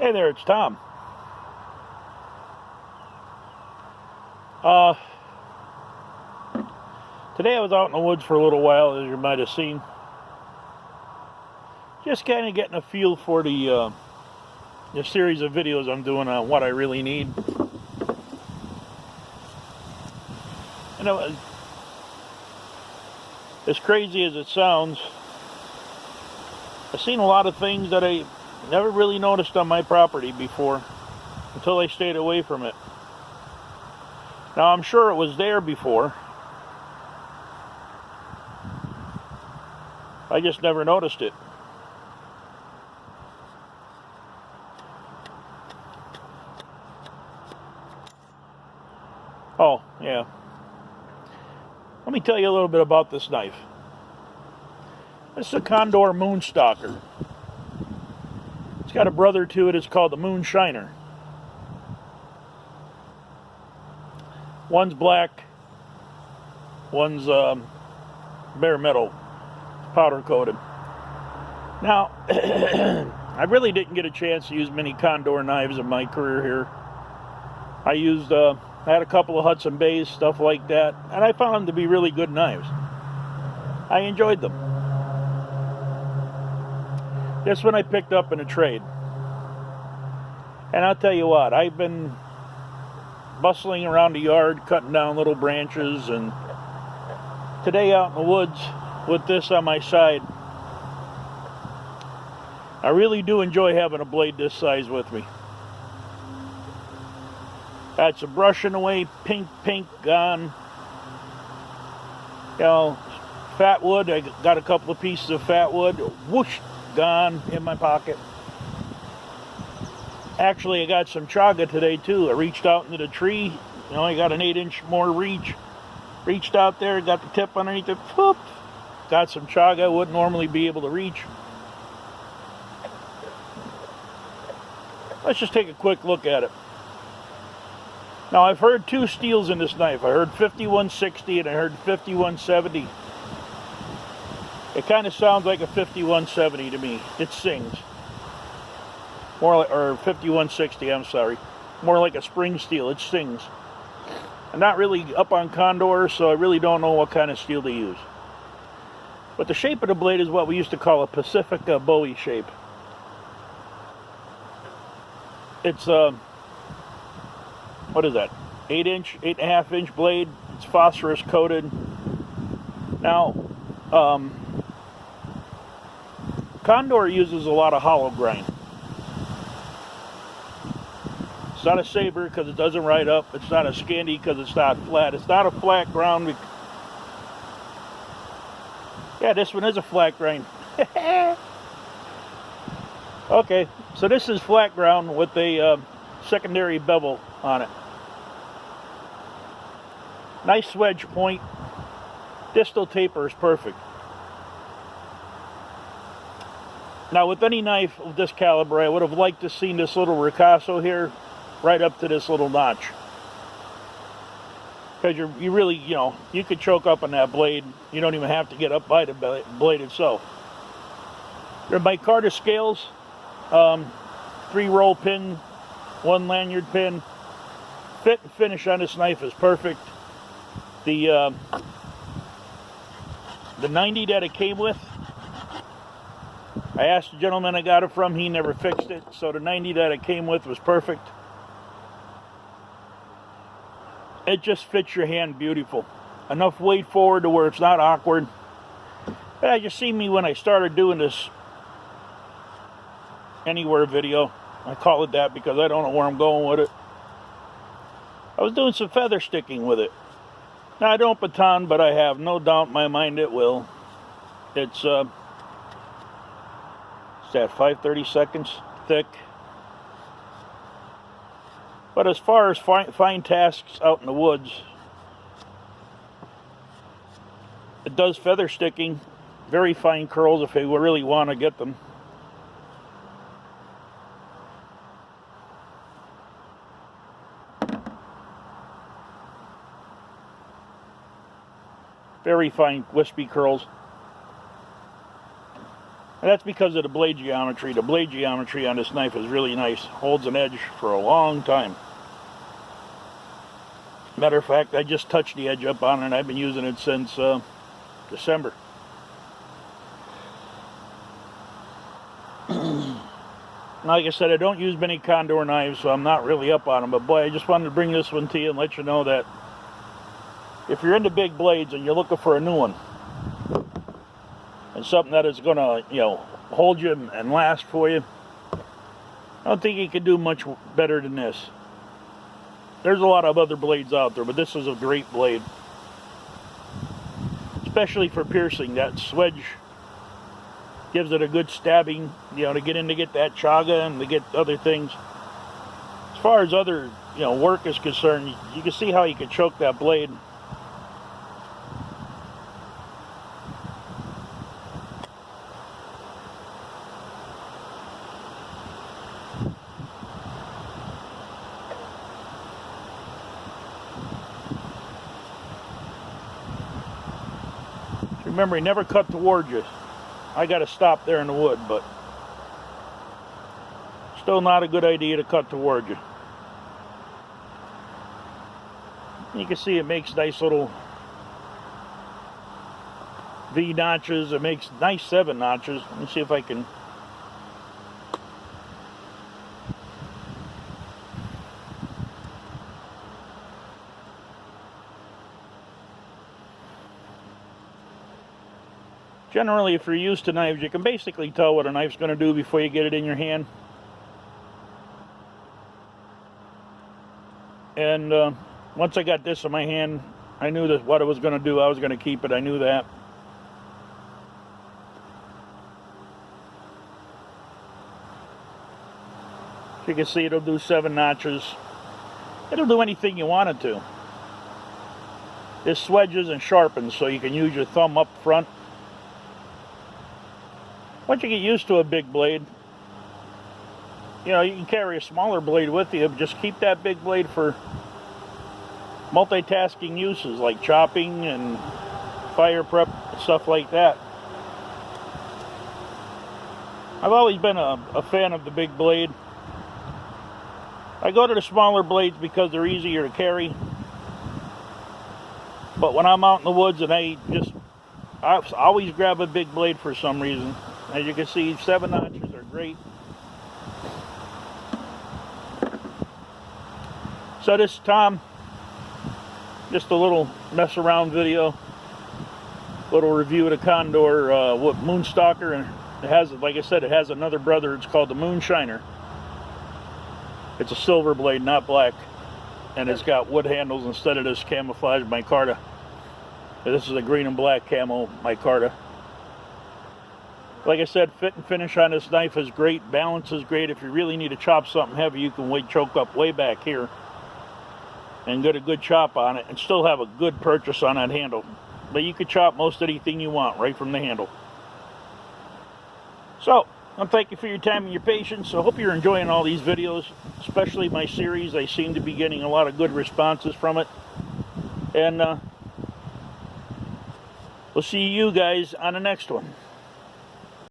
Hey there, it's Tom. Today I was out in the woods for a little while, as you might have seen. Just kind of getting a feel for the series of videos I'm doing on what I really need. You know, as crazy as it sounds, I've seen a lot of things that I never really noticed on my property before until I stayed away from it. Now, I'm sure it was there before. I just never noticed it. Oh, yeah. Let me tell you a little bit about this knife. This is a Condor Moonstalker. It's got a brother to it. It's called the Moonshiner. One's black. One's bare metal, powder coated. Now, I really didn't get a chance to use many Condor knives in my career here. I had a couple of Hudson Bays, stuff like that, and I found them to be really good knives. I enjoyed them. This one I picked up in a trade. And I'll tell you what, I've been bustling around the yard, cutting down little branches, and today out in the woods with this on my side, I really do enjoy having a blade this size with me. Got some brushing away, pink, gone. You know, fat wood, I got a couple of pieces of fat wood, whoosh, gone in my pocket. Actually, I got some chaga today too. I reached out into the tree, you know, I got an 8-inch more reach. Reached out there, got the tip underneath it, whoop, got some chaga I wouldn't normally be able to reach. Let's just take a quick look at it. Now, I've heard two steels in this knife. I heard 5160 and I heard 5170. It kind of sounds like a 5170 to me. It sings. More like, or 5160, I'm sorry. More like a spring steel. It sings. I'm not really up on Condor, so I really don't know what kind of steel to use. But the shape of the blade is what we used to call a Pacifica Bowie shape. It's what is that? 8.5-inch blade. It's phosphorus coated. Now, Condor uses a lot of hollow grind. It's not a saber because it doesn't ride up. It's not a Scandi because it's not flat. It's not a flat ground. Yeah, this one is a flat grind. Okay, so this is flat ground with a secondary bevel on it. Nice wedge point. Distal taper is perfect. Now, with any knife of this caliber, I would have liked to see this little ricasso here right up to this little notch. Because you really, you know, you could choke up on that blade. You don't even have to get up by the blade itself. They're micarta scales. 3-roll pin, 1 lanyard pin. Fit and finish on this knife is perfect. The 90 that it came with, I asked the gentleman I got it from, he never fixed it, so the 90 that it came with was perfect. It just fits your hand beautiful. Enough weight forward to where it's not awkward. I just see me when I started doing this anywhere video. I call it that because I don't know where I'm going with it. I was doing some feather sticking with it. Now, I don't baton, but I have no doubt in my mind it will. It's that 5/32 thick. But as far as fine tasks out in the woods, it does feather sticking, very fine curls if you really want to get them. Very fine wispy curls. And that's because of the blade geometry. The blade geometry on this knife is really nice. Holds an edge for a long time. Matter of fact, I just touched the edge up on it and I've been using it since December. Like I said, I don't use many Condor knives, so I'm not really up on them. But boy, I just wanted to bring this one to you and let you know that if you're into big blades and you're looking for a new one, and something that is going to, you know, hold you and last for you, I don't think you can do much better than this. There's a lot of other blades out there, but this is a great blade. Especially for piercing. That swedge gives it a good stabbing, you know, to get in to get that chaga and to get other things. As far as other, you know, work is concerned, you can see how you can choke that blade. Remember, he never cut towards you. I got to stop there in the wood, but still not a good idea to cut towards you. You can see it makes nice little V notches. It makes nice 7 notches. Let me see if I can. Generally, if you're used to knives, you can basically tell what a knife's going to do before you get it in your hand. And once I got this in my hand, I knew that what it was going to do. I was going to keep it. I knew that. You can see it'll do 7 notches. It'll do anything you want it to. This swedges and sharpens, so you can use your thumb up front. Once you get used to a big blade, you know, you can carry a smaller blade with you, but just keep that big blade for multitasking uses like chopping and fire prep, stuff like that. I've always been a fan of the big blade. I go to the smaller blades because they're easier to carry. But when I'm out in the woods and I always grab a big blade for some reason. As you can see, 7 notches are great. So this is Tom. Just a little mess around video. Little review of the Condor Moonstalker. And it has, like I said, it has another brother. It's called the Moonshiner. It's a silver blade, not black. And it's got wood handles instead of this camouflage micarta. This is a green and black camo micarta. Like I said, fit and finish on this knife is great. Balance is great. If you really need to chop something heavy, you can choke up way back here and get a good chop on it and still have a good purchase on that handle. But you can chop most anything you want right from the handle. So, I thank you for your time and your patience. I hope you're enjoying all these videos, especially my series. I seem to be getting a lot of good responses from it. And we'll see you guys on the next one.